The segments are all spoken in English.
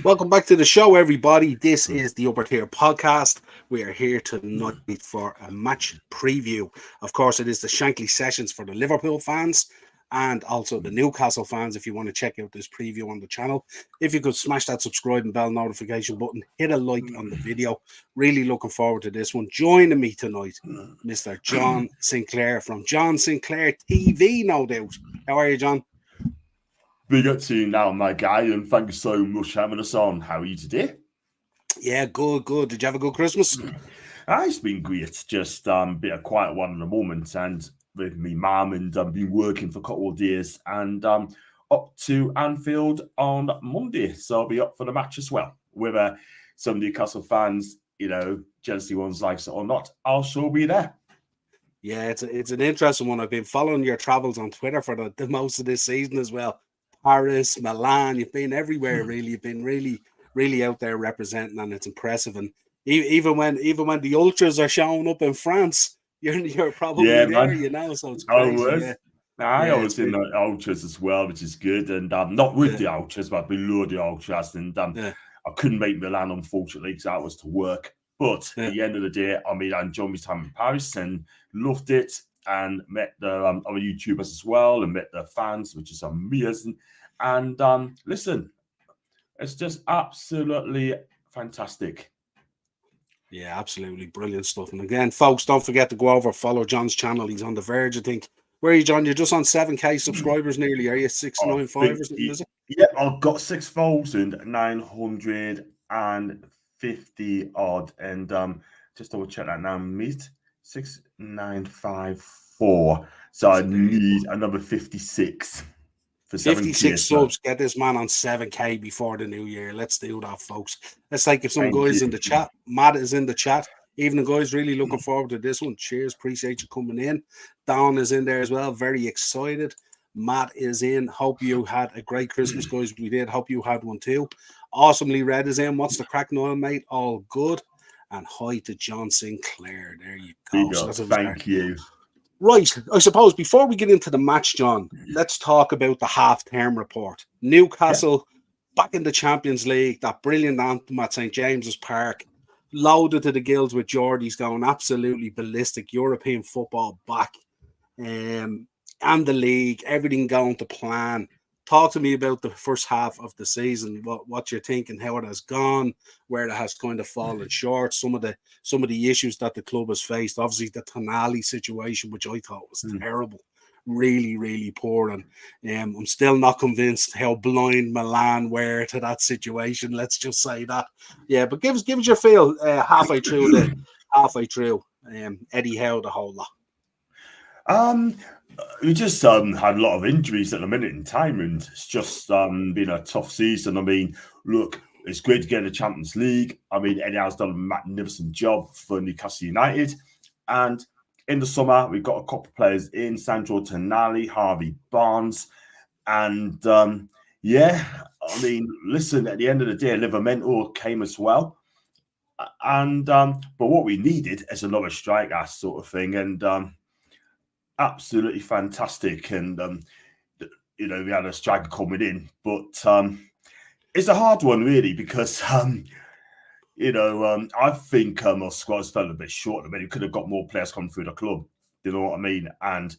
Welcome back to the show, everybody. This is the Upper Tier Podcast. We are here tonight for a match preview. Of course, it is the Shankly sessions for the Liverpool fans and also the Newcastle fans if you want to check out this preview on the channel. If you could smash that subscribe and bell notification button, hit a like on the video. Really looking forward to this one. Joining me tonight, Mr. John Sinclair from John Sinclair TV, no doubt. How are you, John? Big up to you now, my guy, and thank you so much for having us on. How are you today? Yeah, good. Did you have a good Christmas? It's been great. Just been a quiet one at the moment, and with me mum, and been working for a couple of days, and up to Anfield on Monday, so I'll be up for the match as well. Whether some Newcastle fans, jealousy ones likes it or not, I'll sure be there. Yeah, it's an interesting one. I've been following your travels on Twitter for the most of this season as well. Paris, Milan, you've been everywhere really. You've been really out there representing, and it's impressive. And even when the ultras are showing up in France, you're probably there, man. So it's crazy. I was in the ultras as well, which is good. And not with the ultras, but below the ultras. And I couldn't make Milan, unfortunately, because I was to work. But at the end of the day, I enjoyed my time in Paris and loved it, and met the other YouTubers as well, and met the fans, which is amazing. And listen, it's just absolutely fantastic. Yeah, absolutely brilliant stuff. And again, folks, don't forget to go over, follow John's channel. He's on the verge, I think. Where are you, John? You're just on 7K subscribers nearly, are you? 695 or something, is it? Yeah, I've got 6,950 odd, and just double check that now, mate. 6,954. So I need another 56 for 56 subs. Get this man on 7K before the new year. Let's do that, folks. Let's take some guys in the chat. Matt is in the chat. Even the guys really looking forward to this one. Cheers. Appreciate you coming in. Don is in there as well. Very excited. Matt is in. Hope you had a great Christmas, guys. We did. Hope you had one too. Awesomely Red is in. What's the crack, Niall, mate? All good. And hi to John Sinclair. There you go. Thank you. Right. I suppose before we get into the match, John, let's talk about the half-term report. Newcastle back in the Champions League. That brilliant anthem at St. James's Park. Loaded to the gills with Geordies going absolutely ballistic. European football back. And the league, everything going to plan. Talk to me about the first half of the season. What you're thinking, how it has gone, where it has kind of fallen short. Some of the issues that the club has faced. Obviously, the Tonali situation, which I thought was terrible, really, really poor. And I'm still not convinced how blind Milan were to that situation. Let's just say that. Yeah, but give us your feel halfway through Eddie Howe, the whole lot. We just had a lot of injuries at the minute in time, and it's just been a tough season. Look, it's great to get in the Champions League. Eddie Howe's done a magnificent job for Newcastle United. And in the summer, we've got a couple of players in, Sandro Tonali, Harvey Barnes. And listen, at the end of the day, Livramento came as well. And but what we needed is another striker sort of thing. And absolutely fantastic, and we had a striker coming in, but it's a hard one really, because I think our squad's fell a bit short. We could have got more players coming through the club, you know what I mean? And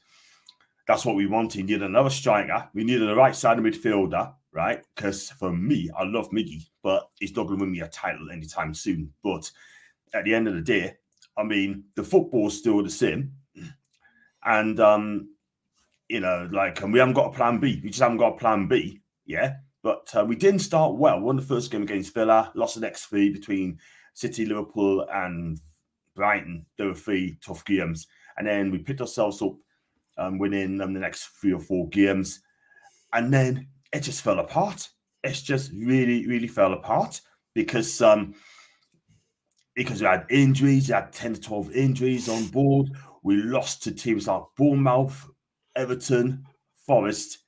that's what we wanted. We needed another striker, we needed a right side of midfielder, right? Because for me, I love Miggy, but he's not going to win me a title anytime soon. But at the end of the day, the football's still the same. And, and we haven't got a plan B. We just haven't got a plan B, yeah? But we didn't start well. Won the first game against Villa, lost the next three between City, Liverpool, and Brighton. There were three tough games. And then we picked ourselves up, winning the next 3 or 4 games. And then it just fell apart. It's just really, really fell apart because we had injuries. We had 10 to 12 injuries on board. We lost to teams like Bournemouth, Everton, Forest,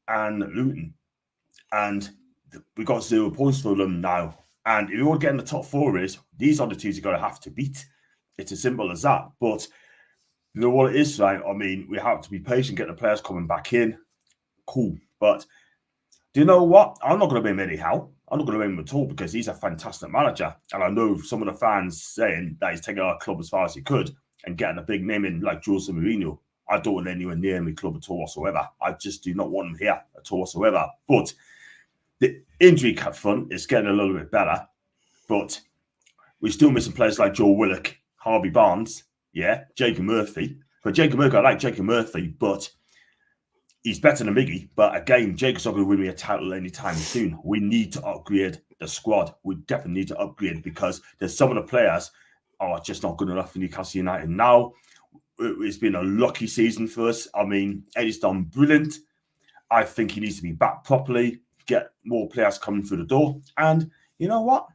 and Luton. And we got 0 points for them now. And if you want to get in the top 4 these are the teams you're going to have to beat. It's as simple as that. But you know what it is, right? We have to be patient, get the players coming back in. Cool. But Do you know what? I'm not going to blame Eddie Howe. I'm not going to blame him at all because he's a fantastic manager. And I know some of the fans saying that he's taking our club as far as he could and getting a big name in like Jose Mourinho. I don't want anyone near my club at all whatsoever. I just do not want him here at all whatsoever. But the injury front is getting a little bit better. But we're still missing players like Joe Willock, Harvey Barnes, Jacob Murphy. But Jacob Murphy, I like Jacob Murphy, but he's better than Miggy. But again, Jacob's not going to win me a title anytime soon. We need to upgrade the squad. We definitely need to upgrade because there's some of the players are just not good enough for Newcastle United now. It's been a lucky season for us. I mean, Eddie's done brilliant. I think he needs to be back properly, get more players coming through the door. And you know what?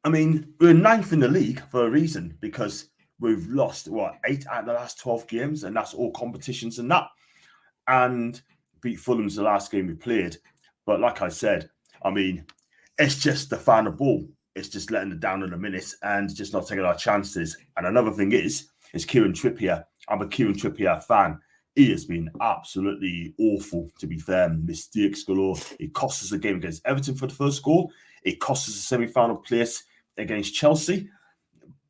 I mean, we're 9th in the league for a reason because we've lost, 8 out of the last 12 games, and that's all competitions and that. And beat Fulham's the last game we played. But like I said, I mean, it's just the final ball. It's just letting it down in a minute and just not taking our chances. And another thing is Kieran Trippier. I'm a Kieran Trippier fan. He has been absolutely awful, to be fair. Mistakes galore. It cost us the game against Everton for the first goal. It cost us a semi-final place against Chelsea.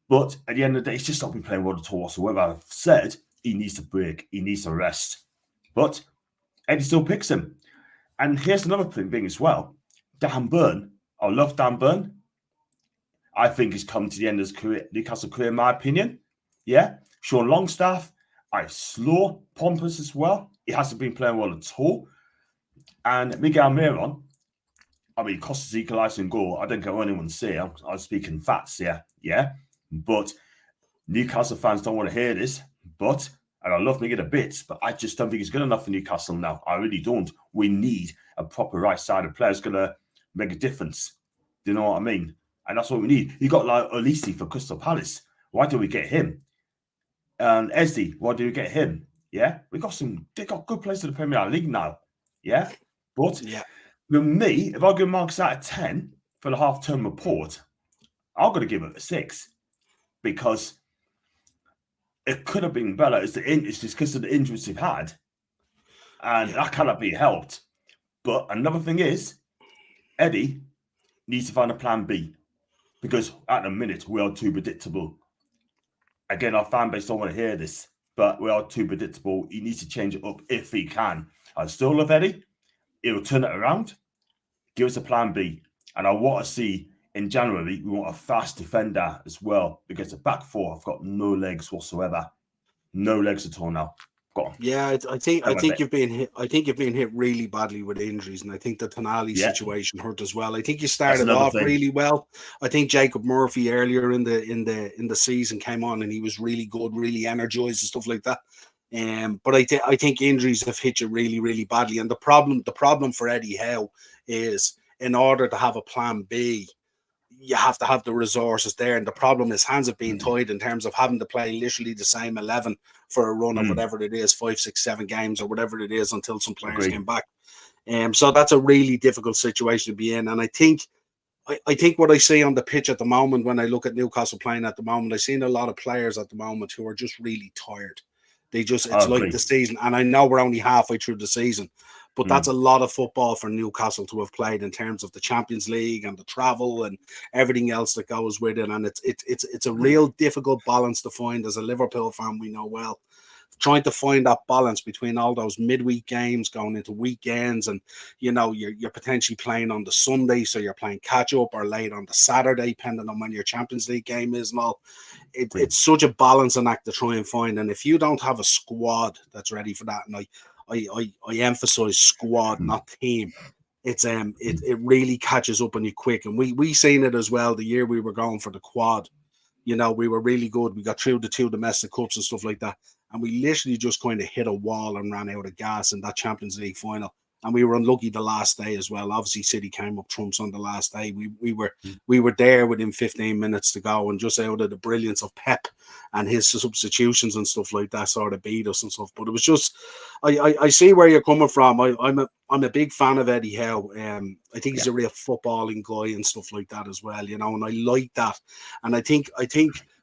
But at the end of the day, he's just not been playing well at all whatsoever. I've said he needs to break. He needs to rest. But Eddie still picks him. And here's another thing as well. Dan Burn. I love Dan Burn. I think he's come to the end of his career, Newcastle career, in my opinion. Yeah. Sean Longstaff. Slow, pompous as well. He hasn't been playing well at all. And Miguel Miron. I mean, Costa's equalising goal. I don't care what anyone say. I'm speaking facts here. Yeah. But Newcastle fans don't want to hear this. But, and I love Miguel a bit, but I just don't think he's good enough for Newcastle now. I really don't. We need a proper right-sided player who's going to make a difference. Do you know what I mean? And that's what we need. You got like Olise for Crystal Palace. Why do we get him? And Ezdi, why do we get him? Yeah, they got good players in the Premier League now. Yeah, but with me, if I give marks out of 10 for the half-term report, I'm going to give it a 6 because it could have been better. It's just because of the injuries we've had, and that cannot be helped. But another thing is, Eddie needs to find a plan B because at the minute we are too predictable. Again, our fan base don't want to hear this, but we are too predictable. He needs to change it up if he can. I still love Eddie. He'll turn it around. Give us a plan B. And I want to see in January, we want a fast defender as well because the back four have got no legs whatsoever. No legs at all now. Yeah, I think you've been hit. I think you've been hit really badly with injuries, and I think the Tonali situation hurt as well. I think you started off really well. I think Jacob Murphy earlier in the season came on and he was really good, really energized and stuff like that. But I think injuries have hit you really, really badly. And the problem for Eddie Howe is in order to have a plan B, you have to have the resources there. And the problem is hands have been tied in terms of having to play literally the same 11 for a run of whatever it is, 5, 6, 7 games or whatever it is until some players came back. So that's a really difficult situation to be in. And I think what I see on the pitch at the moment, when I look at Newcastle playing at the moment, I've seen a lot of players at the moment who are just really tired. It's like the season. And I know we're only halfway through the season, but that's a lot of football for Newcastle to have played in terms of the Champions League and the travel and everything else that goes with it. And it's a real difficult balance to find as a Liverpool fan, we know well. Trying to find that balance between all those midweek games going into weekends, and you're potentially playing on the Sunday, so you're playing catch up, or late on the Saturday, depending on when your Champions League game is and all. It's such a balancing act to try and find, and if you don't have a squad that's ready for that, and I emphasize squad, not team, it really catches up on you quick. And we seen it as well the year we were going for the quad. We were really good. We got through the 2 domestic cups and stuff like that. And we literally just kind of hit a wall and ran out of gas in that Champions League final. And we were unlucky the last day as well. Obviously, City came up trumps on the last day. We were there within 15 minutes to go, and just out of the brilliance of Pep and his substitutions and stuff like that sort of beat us and stuff. But it was just, I see where you're coming from. I'm a big fan of Eddie Howe. I think he's a real footballing guy and stuff like that as well, and I like that. And I think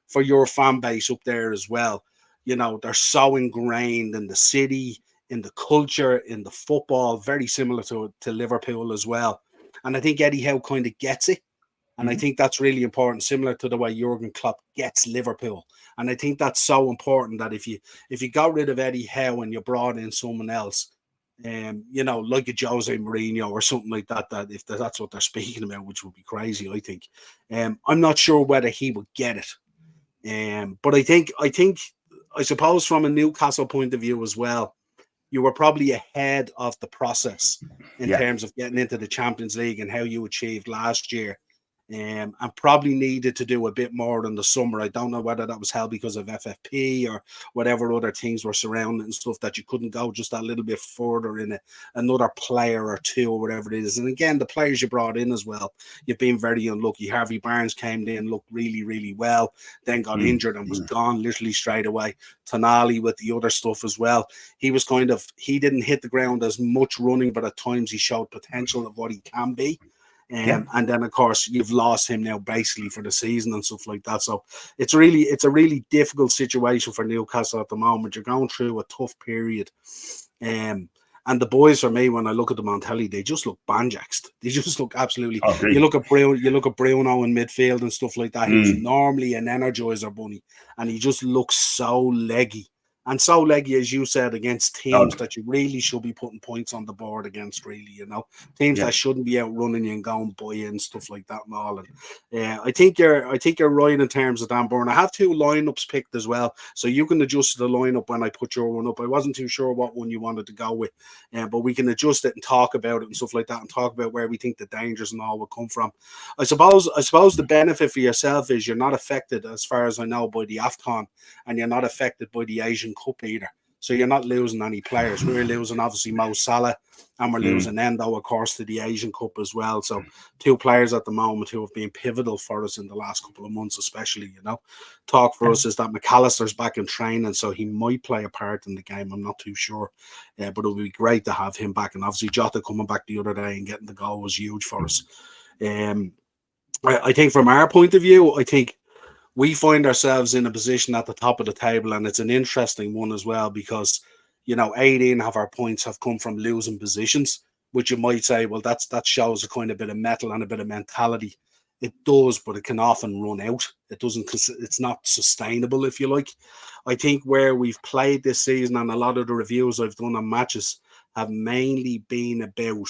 for your fan base up there as well, they're so ingrained in the city, in the culture, in the football, very similar to Liverpool as well. And I think Eddie Howe kind of gets it. And I think that's really important, similar to the way Jurgen Klopp gets Liverpool. And I think that's so important that if you got rid of Eddie Howe and you brought in someone else, you know, like a Jose Mourinho or something like that, that if that's what they're speaking about, which would be crazy, I think. I'm not sure whether he would get it. But I suppose from a Newcastle point of view as well, you were probably ahead of the process in terms of getting into the Champions League and how you achieved last year. And probably needed to do a bit more in the summer. I don't know whether that was held because of FFP or whatever other things were surrounding and stuff, that you couldn't go just a little bit further in another player or two or whatever it is. And again, the players you brought in as well, you've been very unlucky. Harvey Barnes came in, looked really, really well, then got injured and was gone literally straight away. Tonali with the other stuff as well. He didn't hit the ground as much running, but at times he showed potential of what he can be. And then of course you've lost him now basically for the season and stuff like that. So it's a really difficult situation for Newcastle at the moment. You're going through a tough period. And the boys, for me, when I look at them on telly, they just look banjaxed. They just look absolutely. You look at Bruno in midfield and stuff like that. He's normally an energizer bunny, and he just looks so leggy. And so leggy, as you said, against teams that you really should be putting points on the board against, really, you know, teams that shouldn't be out running you and going by you and stuff like that and all. And I think you're right in terms of Dan Burn. I have two lineups picked as well, so you can adjust the lineup when I put your one up. I wasn't too sure what one you wanted to go with, but we can adjust it and talk about it and stuff like that, and talk about where we think the dangers and all will come from. I suppose the benefit for yourself is you're not affected, as far as I know, by the AFCON, and you're not affected by the Asian Cup either. So you're not losing any players. We're losing obviously Mo Salah, and we're losing Endo, of course, to the Asian Cup as well. So two players at the moment who have been pivotal for us in the last couple of months, especially, you know. Talk for us is that McAllister's back in training, so he might play a part in the game. I'm not too sure, but it would be great to have him back. And obviously Jota coming back the other day and getting the goal was huge for us. I think from our point of view, I think we find ourselves in a position at the top of the table, and it's an interesting one as well because, you know, 18 of our points have come from losing positions, which you might say, well, that shows a kind of bit of mettle and a bit of mentality. It does, but it can often run out. It's not sustainable, if you like. I think where we've played this season, and a lot of the reviews I've done on matches have mainly been about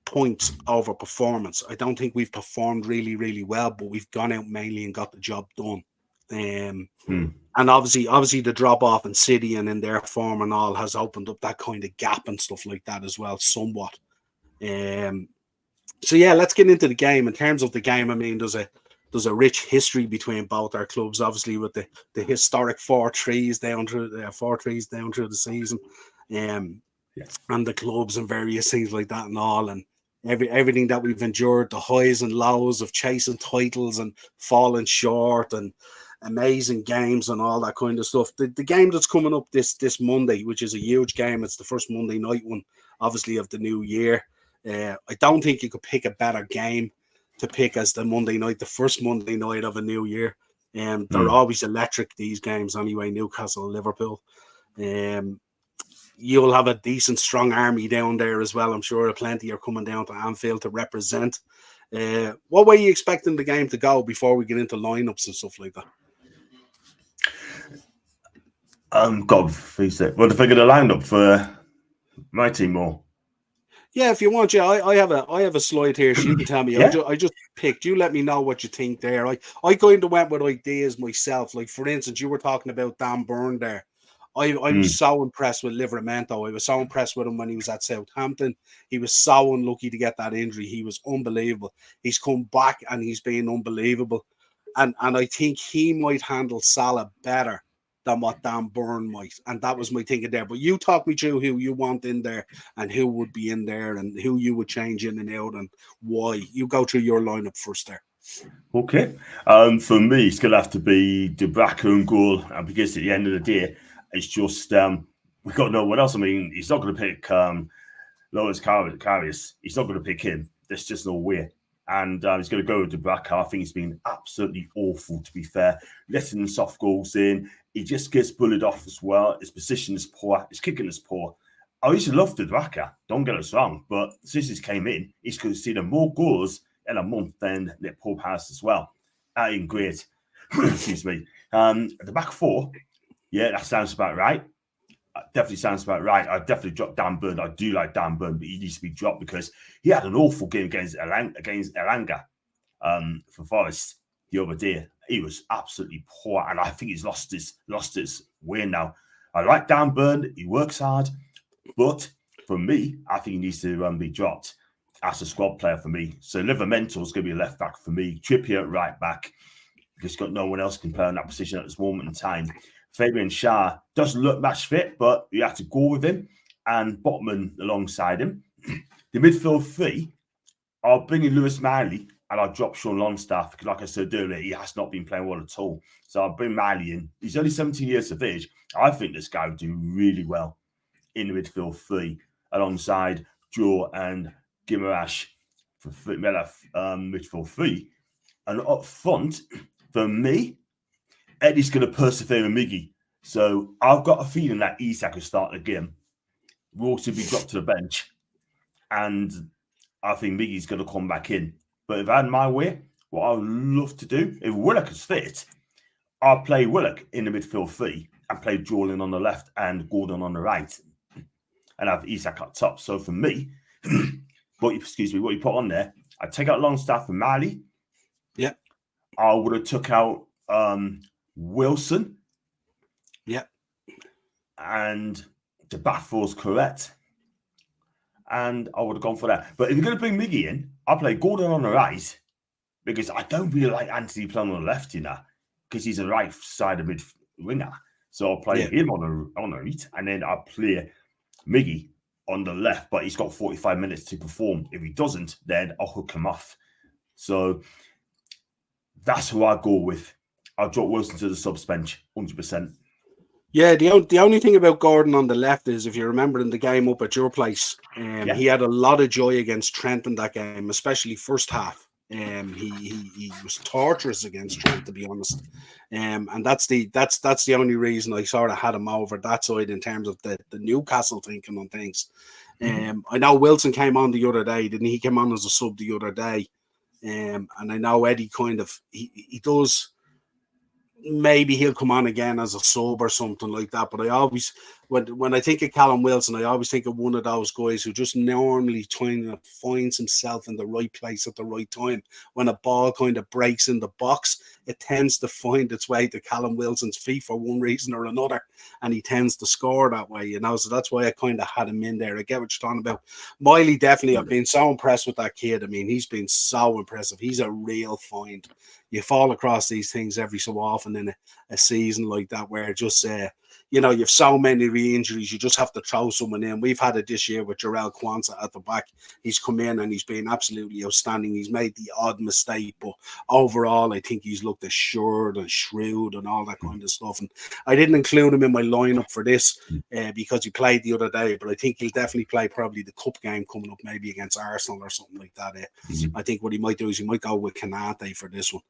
points over performance. I don't think we've performed really, really well, but we've gone out mainly and got the job done. And obviously the drop off in City and in their form and all has opened up that kind of gap and stuff like that as well, somewhat. So yeah, let's get into the game. In terms of the game, I mean, there's a rich history between both our clubs, obviously with the historic 4-3s down through the season, and the clubs and various things like that and all, and everything that we've endured, the highs and lows of chasing titles and falling short and amazing games and all that kind of stuff. The game that's coming up this Monday, which is a huge game, it's the first Monday night one, obviously, of the new year. I don't think you could pick a better game to pick as the first Monday night of a new year. They're always electric, these games anyway, Newcastle and Liverpool. You'll have a decent, strong army down there as well. I'm sure plenty are coming down to Anfield to represent. What way are you expecting the game to go before we get into lineups and stuff like that? God, what if I get a lineup for my team more? Yeah, if you want, I have a slide here, so you can tell me. I just picked. You let me know what you think there. I kind of went with ideas myself. Like, for instance, you were talking about Dan Burn there. I was so impressed with Livramento. I was so impressed with him when he was at Southampton. He was so unlucky to get that injury. He was unbelievable. He's come back and he's been unbelievable. And I think he might handle Salah better than what Dan Burn might. And that was my thinking there. But you talk me through who you want in there and who would be in there and who you would change in and out and why. You go through your lineup first there. Okay. For me, it's going to have to be Dubravka and goal. And because at the end of the day, it's just we've got no one else. I mean, he's not going to pick Loris Karius. He's not going to pick him. There's just no way. And he's going to go with Dubravka. I think he's been absolutely awful, to be fair. Letting soft goals in. He just gets bullied off as well. His position is poor. His kicking is poor. I used to love Dubravka, don't get us wrong. But since he's came in, he's conceded more goals in a month than Paul Paris as well. That ain't great. Excuse me. The back four, yeah, that sounds about right. Definitely sounds about right. I definitely dropped Dan Burn. I do like Dan Burn, but he needs to be dropped because he had an awful game against Elanga for Forest the other day. He was absolutely poor, and I think he's lost his way now. I like Dan Burn. He works hard, but for me, I think he needs to be dropped as a squad player for me. So Livramento is going to be a left back for me. Trippier at right back because got no one else can play in that position at this moment in time. Fabian Schär doesn't look match fit, but you have to go with him. And Botman alongside him. The midfield three, I'll bring in Lewis Miley and I'll drop Sean Longstaff because, like I said earlier, he has not been playing well at all. So I'll bring Miley in. He's only 17 years of age. I think this guy would do really well in the midfield three alongside Joe and Guimaraes for midfield three. And up front, for me, Eddie's going to persevere with Miggy. So I've got a feeling that Isak will start the game. Will also be dropped to the bench. And I think Miggy's going to come back in. But if I had my way, what I would love to do, if Willock is fit, I'll play Willock in the midfield three and play Jordan on the left and Gordon on the right. And have Isak up top. So for me, what you put on there, I'd take out Longstaff and Mali. Yeah. I would have took out Wilson. Yeah. And the back four is correct. And I would have gone for that. But if you're going to bring Miggy in, I'll play Gordon on the right because I don't really like Anthony playing on the left, because he's a right side of mid winger. So I'll play him on the right, and then I'll play Miggy on the left, but he's got 45 minutes to perform. If he doesn't, then I'll hook him off. So that's who I go with. I'll drop Wilson to the subs bench, 100%. Yeah, the only thing about Gordon on the left is, if you remember in the game up at your place, he had a lot of joy against Trent in that game, especially first half. He was torturous against Trent, to be honest. And that's the only reason I sort of had him over that side in terms of the Newcastle thinking on things. I know Wilson came on the other day, didn't he? He came on as a sub the other day. And I know Eddie kind of he does. Maybe he'll come on again as a sub or something like that. But I always, when I think of Callum Wilson, I always think of one of those guys who just normally kind of finds himself in the right place at the right time. When a ball kind of breaks in the box, it tends to find its way to Callum Wilson's feet for one reason or another, and he tends to score that way, So that's why I kind of had him in there. I get what you're talking about. Miley, definitely, I've been so impressed with that kid. I mean, he's been so impressive. He's a real find. You fall across these things every so often in a season like that, where just you have so many re-injuries, you just have to throw someone in. We've had it this year with Jarrell Kwanzaa at the back. He's come in and he's been absolutely outstanding. He's made the odd mistake, but overall, I think he's looked assured and shrewd and all that kind of stuff. And I didn't include him in my lineup for this because he played the other day, but I think he'll definitely play probably the cup game coming up, maybe against Arsenal or something like that. I think what he might do is he might go with Kanate for this one.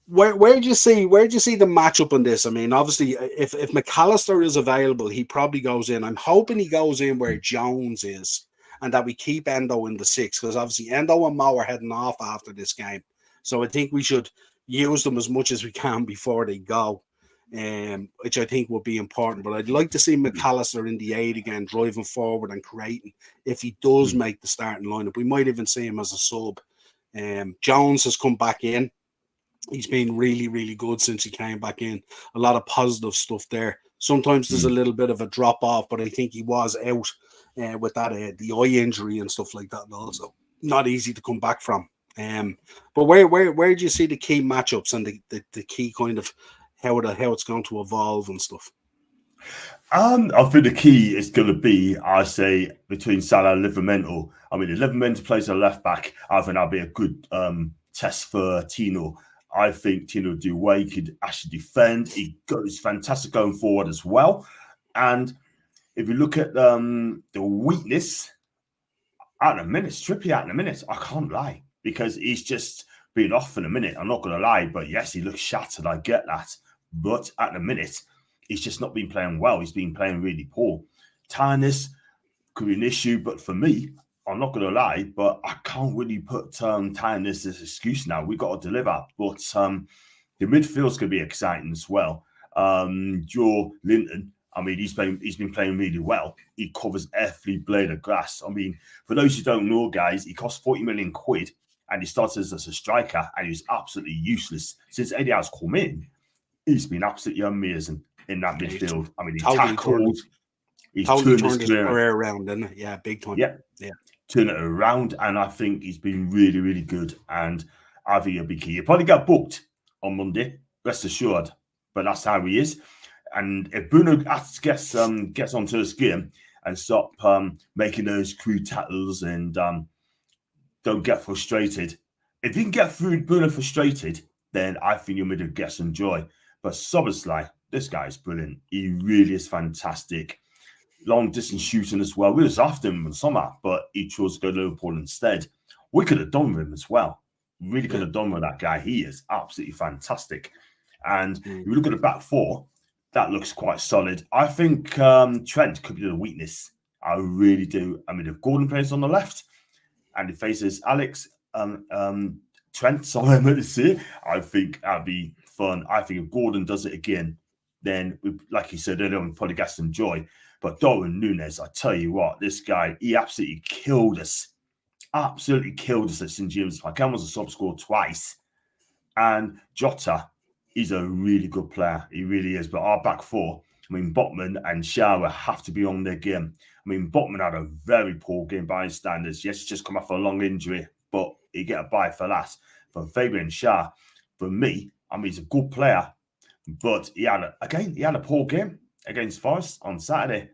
Where do you see the matchup on this? I mean, obviously, if McAllister is available, he probably goes in. I'm hoping he goes in where Jones is, and that we keep Endo in the 6, because obviously Endo and Mo are heading off after this game. So I think we should use them as much as we can before they go, which I think will be important. But I'd like to see McAllister in the 8 again, driving forward and creating. If he does make the starting lineup, we might even see him as a sub. Jones has come back in. He's been really, really good since he came back in. A lot of positive stuff there. Sometimes there's a little bit of a drop off, but I think he was out with that the eye injury and stuff like that, and also not easy to come back from. But where do you see the key matchups and the key kind of how it's going to evolve and stuff? I think the key is going to be, I say, between Salah and Livramento. I mean, if Livramento plays a left back, I think that'll be a good test for Tino. I think Tino will do well. He could actually defend. He goes fantastic going forward as well. And if you look at the weakness, At the minute, Trippier at the minute, I can't lie, because he's just been off in a minute. I'm not going to lie, but yes, he looks shattered. I get that. But at the minute, he's just not been playing well. He's been playing really poor. Tiredness could be an issue, but for me, I'm not going to lie, but I can't really put tiredness as an excuse now. We've got to deliver. But the midfield's going to be exciting as well. Joe Linton, I mean, he's been playing really well. He covers every blade of grass. I mean, for those who don't know, guys, he cost 40 million quid and he started as a striker and he was absolutely useless. Since Eddie has come in, he's been absolutely amazing in that midfield. I mean, he tackled. He's turned his career around, didn't it? Yeah, big time. Yeah. Turn it around, and I think he's been really, really good. And I think he'll be key. He'll probably get booked on Monday, rest assured. But that's how he is. And if Bruno gets onto his game and stop making those crude tackles and don't get frustrated, if you can get through Bruno frustrated, then I think you'll maybe get some joy. But Szoboszlai, this guy is brilliant. He really is fantastic. Long distance shooting as well. We was after him in the summer, but he chose to go to Liverpool instead. We could have done with him as well. Really could have done with that guy. He is absolutely fantastic. And if you look at the back four, that looks quite solid. I think Trent could be the weakness. I really do. I mean, if Gordon plays on the left and he faces Alex, Trent, sorry, I meant to say, I think that'd be fun. I think if Gordon does it again, then, like you said earlier, we'll probably get some joy. But Darwin Núñez, I tell you what, this guy, he absolutely killed us. Absolutely killed us at St. James Park. Cam was a sub score twice. And Jota, he's a really good player. He really is. But our back four, I mean, Botman and Shaw have to be on their game. I mean, Botman had a very poor game by his standards. Yes, he's just come off a long injury, but he get a bye for that. For Fabian Shaw, for me, I mean, he's a good player, but he had a poor game against Forest on Saturday.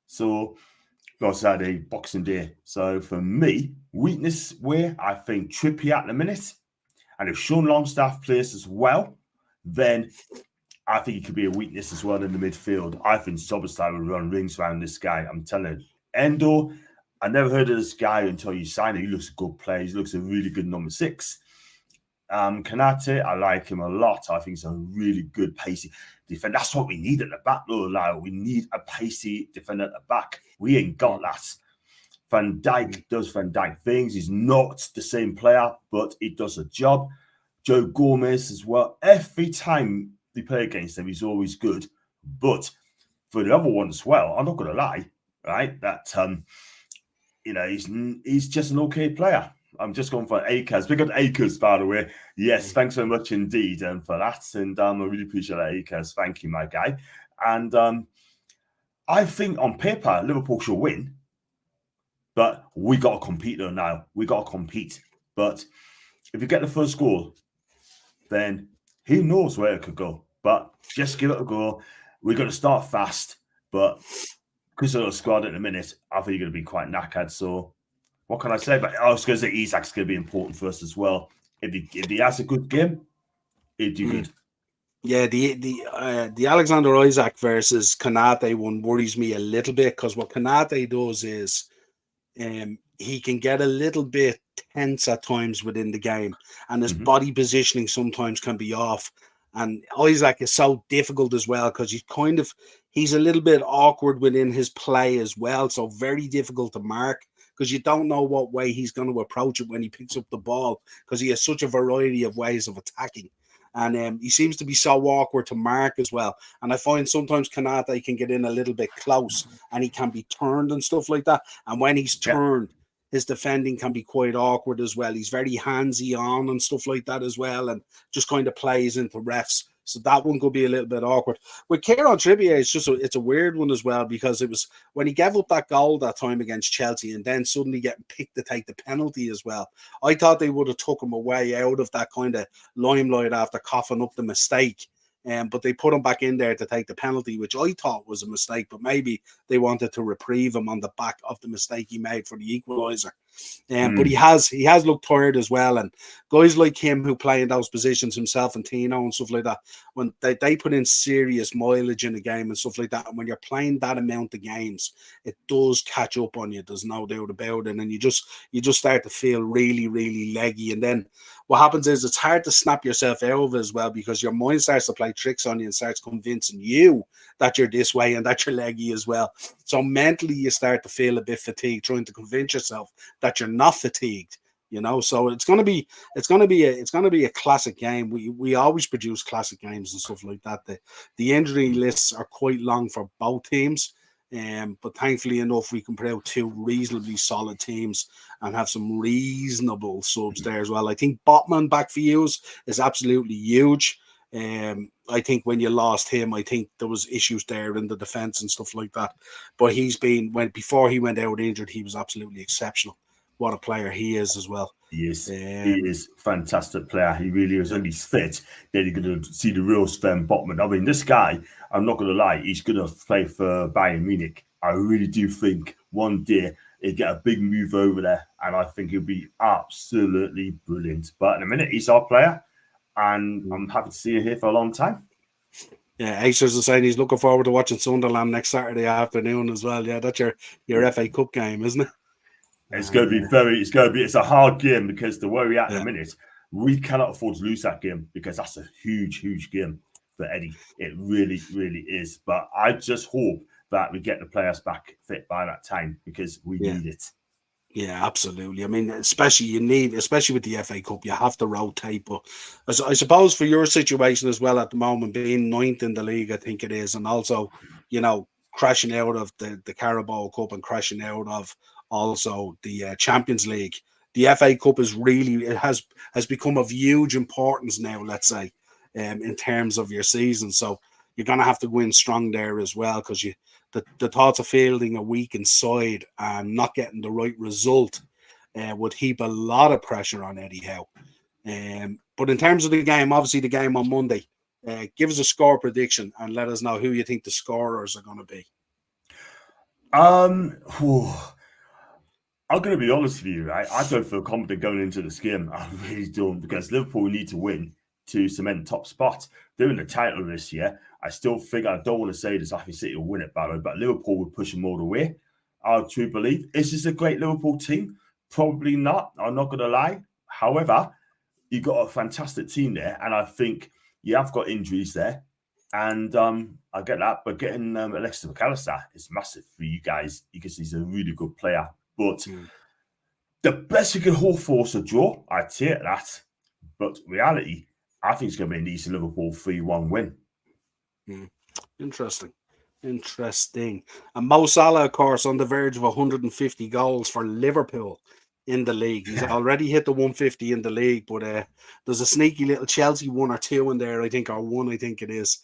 Saturday, Boxing Day. So for me, weakness where I think Trippier at the minute, and if Sean Longstaff plays as well, then I think he could be a weakness as well in the midfield. I think Szoboszlai will run rings around this guy. I'm telling you. Endo, I never heard of this guy until you signed him. He looks a good player. He looks a really good number 6. Kanate, I like him a lot. I think he's a really good pacey defender. That's what we need at the back, though, Lyle. We need a pacey defender at the back. We ain't got that. Van Dijk does Van Dijk things. He's not the same player, but he does a job. Joe Gomez as well. Every time they play against him, he's always good. But for the other one as well, I'm not going to lie, right? That he's just an okay player. I'm just going for Akers. Big up Akers, by the way. Yes, thanks so much indeed for that. And I really appreciate that, Akers. Thank you, my guy. And I think on paper, Liverpool should win. But we got to compete though now. We got to compete. But if you get the first goal, then who knows where it could go. But just give it a go. We're going to start fast. But because of the squad at the minute, I think you're going to be quite knackered. So what can I say? But I was going to say Isak's going to be important for us as well. If he has a good game, he'd do good. Yeah, the Alexander Isak versus Kanate one worries me a little bit, because what Kanate does is he can get a little bit tense at times within the game, and his body positioning sometimes can be off. And Isak is so difficult as well, because he's a little bit awkward within his play as well, so very difficult to mark, because you don't know what way he's going to approach it when he picks up the ball, because he has such a variety of ways of attacking. And he seems to be so awkward to mark as well. And I find sometimes Kanate can get in a little bit close and he can be turned and stuff like that. And when he's turned, his defending can be quite awkward as well. He's very handsy on and stuff like that as well, and just kind of plays into refs. So that one could be a little bit awkward. With Kieran Trippier, it's a weird one as well, because it was when he gave up that goal that time against Chelsea and then suddenly getting picked to take the penalty as well. I thought they would have took him away out of that kind of limelight after coughing up the mistake. But they put him back in there to take the penalty, which I thought was a mistake, but maybe they wanted to reprieve him on the back of the mistake he made for the equaliser. But he has looked tired as well. And guys like him who play in those positions, himself and Tino and stuff like that, when they put in serious mileage in the game and stuff like that. And when you're playing that amount of games, it does catch up on you. There's no doubt about it. And you just start to feel really, really leggy. And then what happens is it's hard to snap yourself out of it as well, because your mind starts to play tricks on you and starts convincing you that you're this way and that you're leggy as well. So mentally you start to feel a bit fatigued, trying to convince yourself that you're not fatigued, you know. So it's gonna be a classic game. We always produce classic games and stuff like that. The injury lists are quite long for both teams. But thankfully enough, we can put out two reasonably solid teams and have some reasonable subs there as well. I think Botman back for you is absolutely huge. I think when you lost him, I think there was issues there in the defense and stuff like that. But before he went out injured, he was absolutely exceptional. What a player he is as well. He is a fantastic player. He really is. When he's fit, then you're going to see the real Sven Botman. I mean, this guy, I'm not going to lie, he's going to play for Bayern Munich. I really do think one day he'll get a big move over there, and I think he'll be absolutely brilliant. But in a minute, he's our player, and I'm happy to see him here for a long time. Yeah, Acers is saying he's looking forward to watching Sunderland next Saturday afternoon as well. Yeah, that's your FA Cup game, isn't it? It's going to be it's a hard game, because the way we're at in a minute, we cannot afford to lose that game, because that's a huge, huge game for Eddie. It really, really is. But I just hope that we get the players back fit by that time, because we need it. Yeah, absolutely. I mean, especially with the FA Cup, you have to rotate. But I suppose for your situation as well at the moment, being 9th in the league, I think it is, and also, you know, crashing out of the Carabao Cup and crashing out of also the Champions League, the FA Cup has become of huge importance now, let's say, in terms of your season. So you're going to have to go in strong there as well, because the thoughts of fielding a weakened side and not getting the right result would heap a lot of pressure on Eddie Howe. But in terms of the game, obviously the game on Monday, give us a score prediction and let us know who you think the scorers are going to be. I'm going to be honest with you, right? I don't feel confident going into this game. I really don't, because Liverpool need to win to cement top spot. They're in the title this year. I still think, I don't want to say this, I think City will win it, but Liverpool will push them all the way. I truly believe. Is this a great Liverpool team? Probably not. I'm not going to lie. However, you've got a fantastic team there, and I think you have got injuries there. And I get that, but getting Alexis McAllister is massive for you guys, because he's a really good player. But the best we can hope for is a draw. I take that. But reality, I think it's going to be an easy Liverpool 3-1 win. Interesting. And Mo Salah, of course, on the verge of 150 goals for Liverpool in the league. He's already hit the 150 in the league, but there's a sneaky little Chelsea 1 or 2 in there, I think, or 1, I think it is.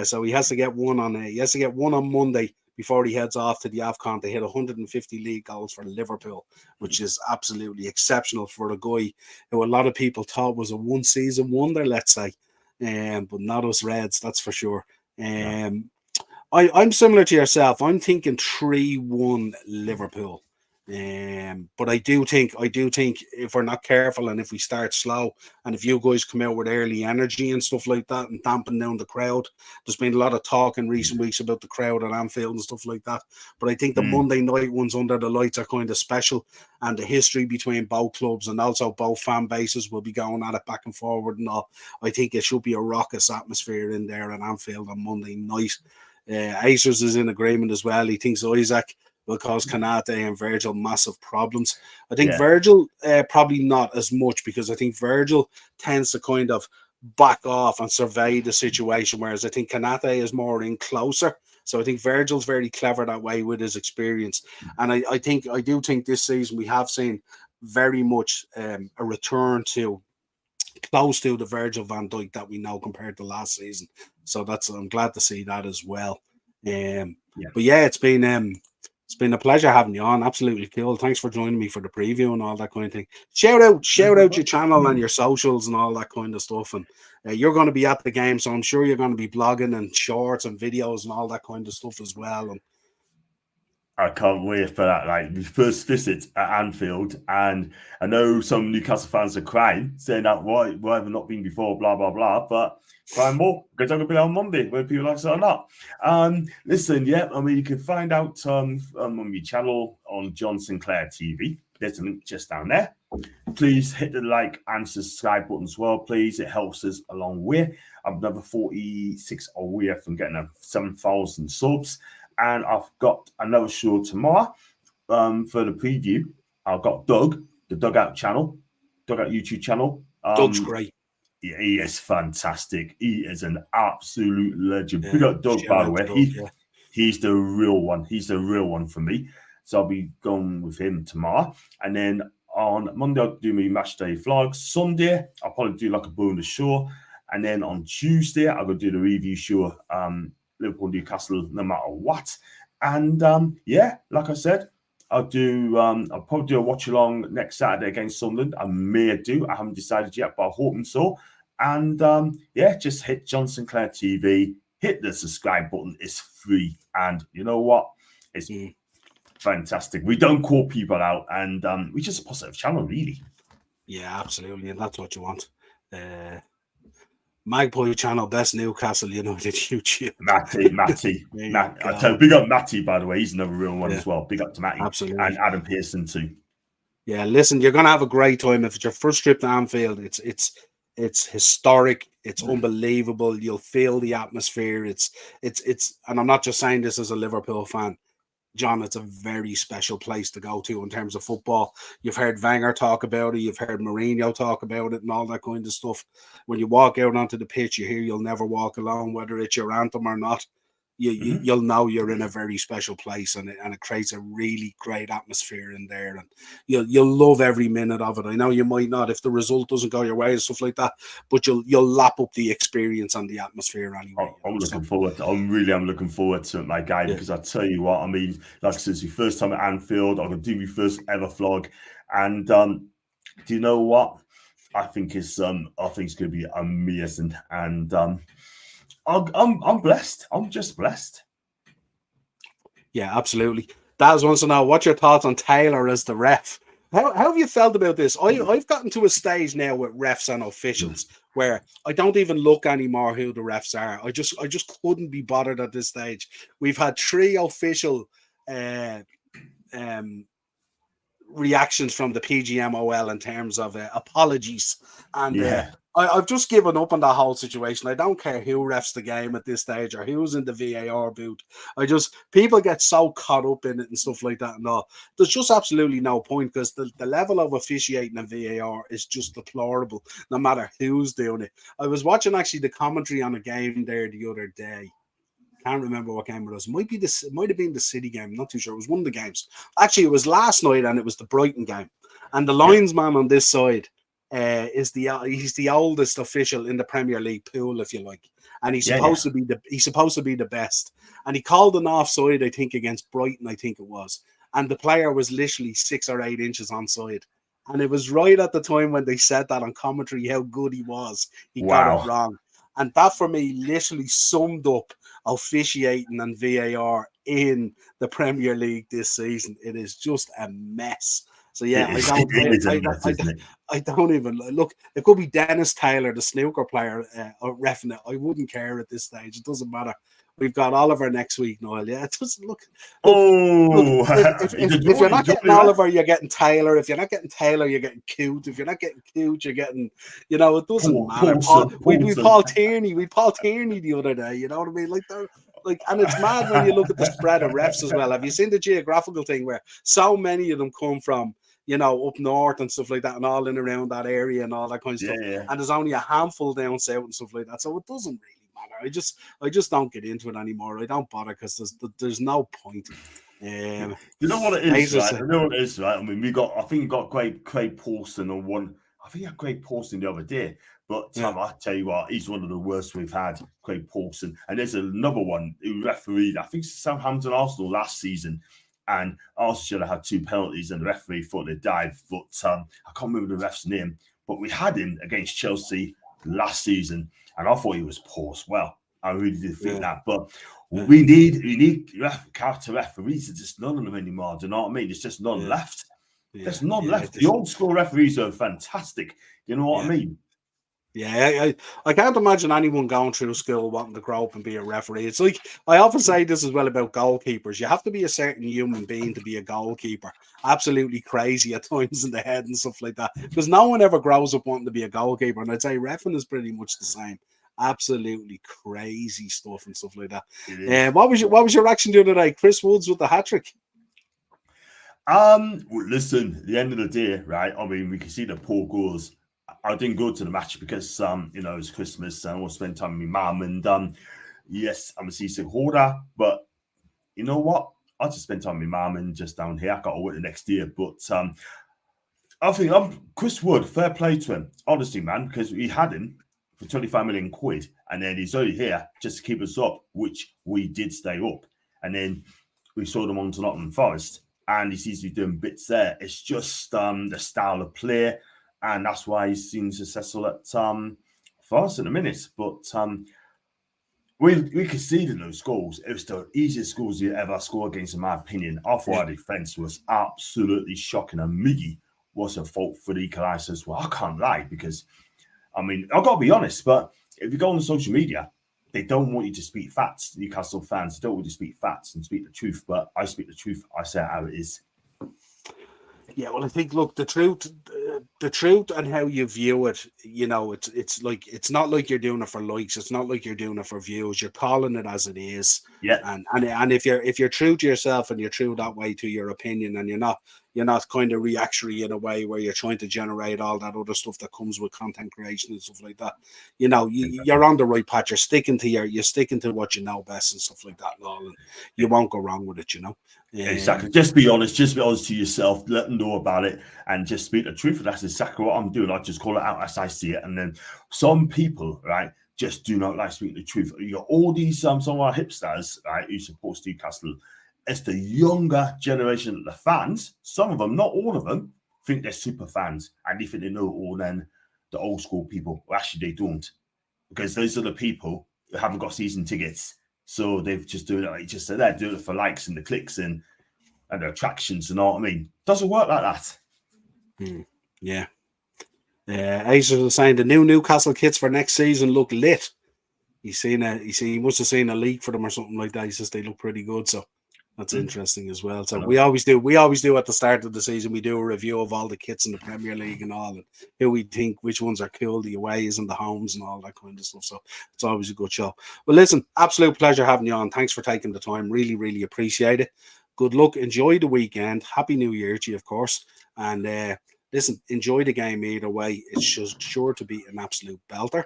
So he has to get one on Monday before he heads off to the AFCON to hit 150 league goals for Liverpool, which is absolutely exceptional for a guy who a lot of people thought was a one-season wonder, let's say. But not us Reds, that's for sure. I'm similar to yourself. I'm thinking 3-1 Liverpool. But I do think if we're not careful and if we start slow and if you guys come out with early energy and stuff like that and dampen down the crowd, there's been a lot of talk in recent weeks about the crowd at Anfield and stuff like that. But I think the Monday night ones under the lights are kind of special, and the history between both clubs and also both fan bases will be going at it back and forward and all. I think it should be a raucous atmosphere in there at Anfield on Monday night. Acers is in agreement as well. He thinks Isaac will cause Kanate and Virgil massive problems. I think Virgil probably not as much, because I think Virgil tends to kind of back off and survey the situation, whereas I think Kanate is more in closer. So I think Virgil's very clever that way with his experience. And I do think this season we have seen very much a return to close to the Virgil van Dijk that we know compared to last season. So I'm glad to see that as well. But yeah, it's been a pleasure having you on. Absolutely cool. Thanks for joining me for the preview and all that kind of thing. Shout out your channel and your socials and all that kind of stuff. And you're going to be at the game, so I'm sure you're going to be blogging and shorts and videos and all that kind of stuff as well. And I can't wait for that. Like the first visit at Anfield, and I know some Newcastle fans are crying, saying that why have I not been before, blah blah blah. But cry more because I'm gonna be on Monday, whether people like it or not. Listen, yeah, I mean you can find out on my channel on John Sinclair TV. There's a link just down there. Please hit the like and subscribe button as well, please. It helps us along way. I'm another 46 away from getting 7,000 subs. And I've got another show tomorrow for the preview. I've got Doug, the Dugout channel, Dugout YouTube channel. Doug's great. He is fantastic. He is an absolute legend. Big up Doug, by the way. He's the real one. He's the real one for me. So I'll be going with him tomorrow. And then on Monday, I'll do my match day vlog. Sunday, I'll probably do like a bonus show. And then on Tuesday, I'm going to do the review show. Liverpool, Newcastle, no matter what. And yeah, like I said, I'll probably do a watch along next Saturday against Sunderland. I may do. I haven't decided yet, but I'm hoping so. And yeah, just hit John Sinclair TV, hit the subscribe button. It's free. And you know what? It's fantastic. We don't call people out, and we're just a positive channel, really. Yeah, absolutely. And that's what you want. Magpie channel, best Newcastle United YouTube. Matty. I tell you, big up Matty, by the way. He's another real one as well. Big up to Matty. Absolutely. And Adam Pearson too. Yeah, listen, you're gonna have a great time. If it's your first trip to Anfield, it's historic, it's unbelievable. You'll feel the atmosphere. It's and I'm not just saying this as a Liverpool fan. John, it's a very special place to go to in terms of football. You've heard Wenger talk about it. You've heard Mourinho talk about it and all that kind of stuff. When you walk out onto the pitch, you hear you'll never walk alone, whether it's your anthem or not. You'll know you're in a very special place, and it creates a really great atmosphere in there, and you'll love every minute of it. I know you might not if the result doesn't go your way and stuff like that, but you'll lap up the experience and the atmosphere anyway. I'm looking forward to it, my guy, because I tell you what, I mean, like I said, it's your first time at Anfield. I'm gonna do my first ever vlog, and do you know what? I think it's gonna be amazing, and I'm blessed. I'm just blessed. Yeah, absolutely. Daz wants to know what's your thoughts on Taylor as the ref. How have you felt about this? I've gotten to a stage now with refs and officials where I don't even look anymore who the refs are. I just couldn't be bothered at this stage. We've had 3 official reactions from the PGMOL in terms of apologies, and I've just given up on that whole situation. I don't care who refs the game at this stage or who's in the VAR booth. People get so caught up in it and stuff like that and all. There's just absolutely no point, because the level of officiating in VAR is just deplorable, no matter who's doing it. I was watching actually the commentary on a game there the other day. Can't remember what game it was. It might have been the City game. I'm not too sure. It was one of the games. Actually, it was last night, and it was the Brighton game. And the linesman on this side he's the oldest official in the Premier League pool, if you like, and he's supposed to be the best. And he called an offside, I think, against Brighton. I think it was, and the player was literally 6 or 8 inches onside. And it was right at the time when they said that on commentary how good he was. He got it wrong. And that for me literally summed up officiating and VAR in the Premier League this season. It is just a mess. So yeah, I don't even look. It could be Dennis Taylor, the snooker player, reffing it. I wouldn't care at this stage. It doesn't matter. We've got Oliver next week, Niall. Yeah, it doesn't look. If you're not getting Oliver, you're getting Taylor. If you're not getting Taylor, you're getting Coote. If you're not getting Coote, you're getting, it doesn't matter. We Paul Tierney. We Paul Tierney the other day. You know what I mean? And it's mad when you look at the spread of refs as well. Have you seen the geographical thing where so many of them come from, up north and stuff like that, and all in around that area and all that kind of stuff. Yeah. And there's only a handful down south and stuff like that. So it doesn't really matter. I just don't get into it anymore. I don't bother because there's no point. You know what it is, right? I mean, I think we got Craig Paulson on one. I think I had Craig Paulson the other day. But Tom, I tell you what, he's one of the worst we've had, Craig Paulson. And there's another one who refereed, I think, Southampton Arsenal last season. And Arsenal should have had 2 penalties, and the referee thought they died. But I can't remember the ref's name. But we had him against Chelsea last season, and I thought he was poor as well. I really did think that. But We need character referees. There's just none of them anymore. Do you know what I mean? There's just none left. There's none left. The old school referees are fantastic. You know what I mean? Yeah, I can't imagine anyone going through school wanting to grow up and be a referee. It's like, I often say this as well about goalkeepers. You have to be a certain human being to be a goalkeeper. Absolutely crazy at times in the head and stuff like that. Because no one ever grows up wanting to be a goalkeeper. And I'd say reffing is pretty much the same. Absolutely crazy stuff and stuff like that. What was your reaction the other day? Chris Woods with the hat-trick? Well, listen, at the end of the day, right? I mean, we can see the poor goals. I didn't go to the match because it was Christmas and I want to spend time with my mum. And yes, I'm a season holder, but you know what? I just spent time with my mum and just down here. I got to work the next year. But I think Chris Wood, fair play to him, honestly, man, because we had him for 25 million quid, and then he's only here just to keep us up, which we did stay up. And then we sold him on to Nottingham Forest, and he seems to be doing bits there. It's just the style of play. And that's why he's been successful at Forest in a minute. But we conceded those goals. It was the easiest goals you ever scored against, in my opinion. Our forward defence was absolutely shocking. And Miggy was a fault for the equaliser as well. I can't lie, because, I mean, I've got to be honest, but if you go on social media, they don't want you to speak facts. Newcastle fans don't want you to speak facts and speak the truth. But I speak the truth. I say it how it is. Yeah, well, I think, look, the truth and how you view it, it's like, it's not like you're doing it for likes. It's not like you're doing it for views. You're calling it as it is. Yeah. And if you're true to yourself and you're true that way to your opinion, and you're not kind of reactionary in a way where you're trying to generate all that other stuff that comes with content creation and stuff like that, you're on the right path. You're sticking to what you know best and stuff like that, and you won't go wrong with it, Exactly. Just be honest to yourself, let them know about it, and just speak the truth. And that's exactly what I'm doing. I just call it out as I see it. And then some people, right, just do not like speaking the truth. You got all these some of our hipsters, right, who support Newcastle. It's the younger generation, the fans, some of them, not all of them, think they're super fans, and they think they know all then the old school people. Well, actually, they don't, because those are the people who haven't got season tickets. So they've just doing it, like you just said, they're doing it for likes and the clicks and the attractions, you know what I mean? Doesn't work like that. Yeah. Ace was saying the new Newcastle kits for next season look lit. He must have seen a leak for them or something like that. He says they look pretty good, so that's interesting as well. So we always do at the start of the season, we do a review of all the kits in the Premier League and all, and who we think which ones are cool, the aways and the homes and all that kind of stuff. So it's always a good show. Well, listen, absolute pleasure having you on. Thanks for taking the time. Really, really appreciate it. Good luck. Enjoy the weekend. Happy New Year to you, of course. And listen, enjoy the game either way. It's just sure to be an absolute belter.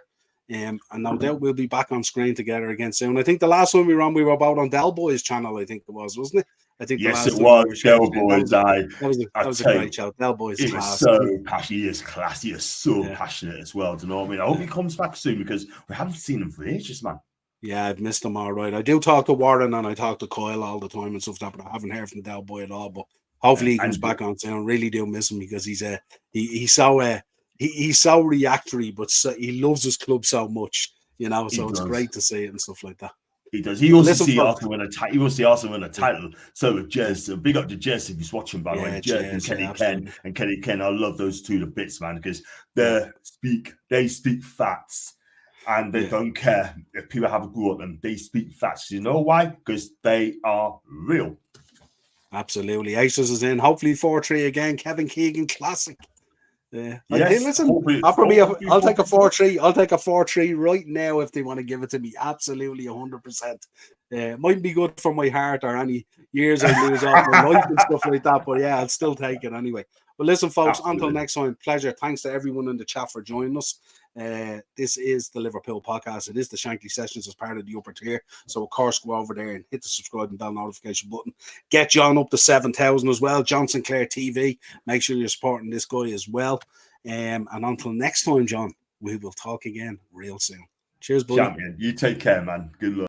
And no doubt we'll be back on screen together again soon. I think the last one we were about on Del Boy's channel, I think it was, wasn't it? I think yes, it was. Del Boy's. That was a great show. Del Boy's class. So passionate. He is class. He is so passionate as well. Do you know what I mean? I hope he comes back soon, because we haven't seen him for ages, man. Yeah, I've missed him all right. I do talk to Warren and I talk to Kyle all the time and stuff like that, but I haven't heard from Del Boy at all. But hopefully he comes back on soon. Really do miss him, because he's so reactory, but he loves his club so much, so it's great to see it and stuff like that. He does. He wants to see Arsenal win a title. He wants to see Arsenal win a title. So with Jez, big up to Jez if he's watching, by the way. Jez and Kenny Ken. I love those two to bits, man, because they speak facts, and they don't care if people have a go at them. They speak facts. You know why? Because they are real. Absolutely. Aces is in. Hopefully 4-3 again. Kevin Keegan classic. Yeah. Yes, listen, offer me I'll take a 4-3. I'll take a 4-3 right now if they want to give it to me. Absolutely 100%. Might be good for my heart or any years I lose off my life and stuff like that. But yeah, I'll still take it anyway. Well, listen, folks, until next time, pleasure. Thanks to everyone in the chat for joining us. This is the Liverpool podcast. It is the Shankly Sessions as part of the upper tier. So, of course, go over there and hit the subscribe and bell notification button. Get John up to 7,000 as well. John Sinclair TV. Make sure you're supporting this guy as well. And until next time, John, we will talk again real soon. Cheers, buddy. Champion. You take care, man. Good luck.